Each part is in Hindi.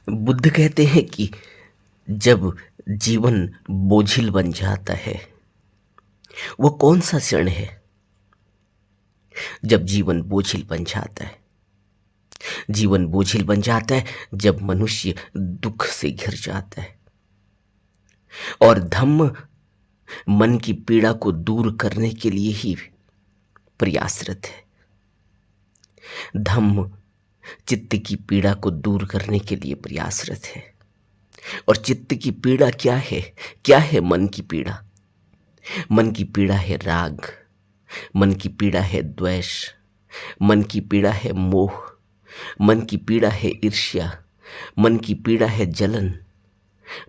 बुद्ध कहते हैं कि जब जीवन बोझिल बन जाता है, वो कौन सा क्षण है जब जीवन बोझिल बन जाता है। जीवन बोझिल बन जाता है जब मनुष्य दुख से घिर जाता है। और धम्म मन की पीड़ा को दूर करने के लिए ही प्रयासरत है। धम्म चित्त की पीड़ा को दूर करने के लिए प्रयासरत है। और चित्त की पीड़ा क्या है? क्या है मन की पीड़ा? मन की पीड़ा है राग, मन की पीड़ा है द्वेष, मन की पीड़ा है मोह, मन की पीड़ा है ईर्ष्या, मन की पीड़ा है जलन,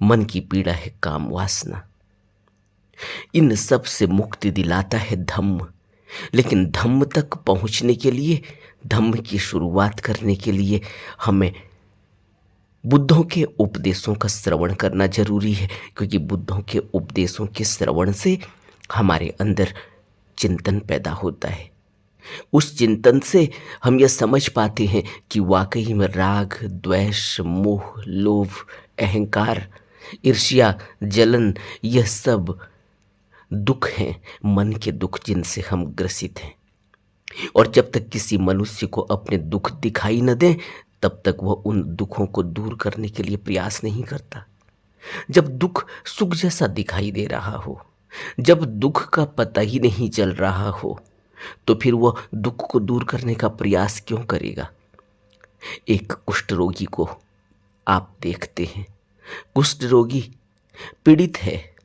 मन की पीड़ा है काम वासना। इन सब से मुक्ति दिलाता है धम्म। लेकिन धम्म तक पहुंचने के लिए, धम्म की शुरुआत करने के लिए हमें बुद्धों के उपदेशों का श्रवण करना जरूरी है, क्योंकि बुद्धों के उपदेशों के श्रवण से हमारे अंदर चिंतन पैदा होता है। उस चिंतन से हम यह समझ पाते हैं कि वाकई में राग, द्वेष, मोह, लोभ, अहंकार, ईर्ष्या, जलन, यह सब दुख हैं, मन के दुख जिनसे हम ग्रसित हैं। और जब तक किसी मनुष्य को अपने दुख दिखाई न दें, तब तक वह उन दुखों को दूर करने के लिए प्रयास नहीं करता। जब दुख सुख जैसा दिखाई दे रहा हो, जब दुख का पता ही नहीं चल रहा हो, तो फिर वह दुख को दूर करने का प्रयास क्यों करेगा? एक कुष्ठ रोगी को आप देखते हैं। कुष्ठ रोगी पीड़ित है,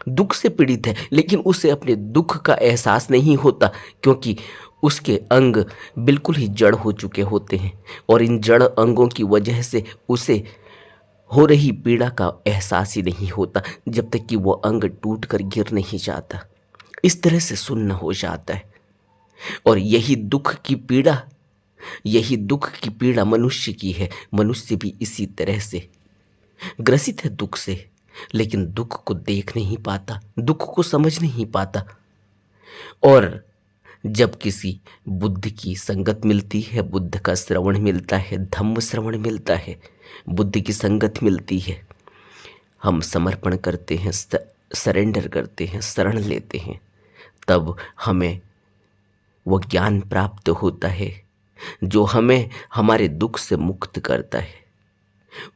दुख से पीड़ित है, लेकिन उसे अपने दुख का एहसास नहीं होता, क्योंकि उसके अंग बिल्कुल ही जड़ हो चुके होते हैं। और इन जड़ अंगों की वजह से उसे हो रही पीड़ा का एहसास ही नहीं होता, जब तक कि वो अंग टूट कर गिर नहीं जाता। इस तरह से सुन्न हो जाता है। और यही दुख की पीड़ा मनुष्य की है। मनुष्य भी इसी तरह से ग्रसित है दुख से, लेकिन दुख को देख नहीं पाता, दुख को समझ नहीं पाता। और जब किसी बुद्ध की संगत मिलती है, बुद्ध का श्रवण मिलता है, धम्म श्रवण मिलता है, बुद्ध की संगत मिलती है, हम समर्पण करते हैं, सरेंडर करते हैं, शरण लेते हैं, तब हमें वो ज्ञान प्राप्त होता है जो हमें हमारे दुख से मुक्त करता है।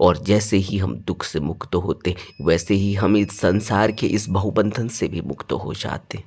और जैसे ही हम दुख से मुक्त होते, वैसे ही हम इस संसार के इस बहुबंधन से भी मुक्त हो जाते।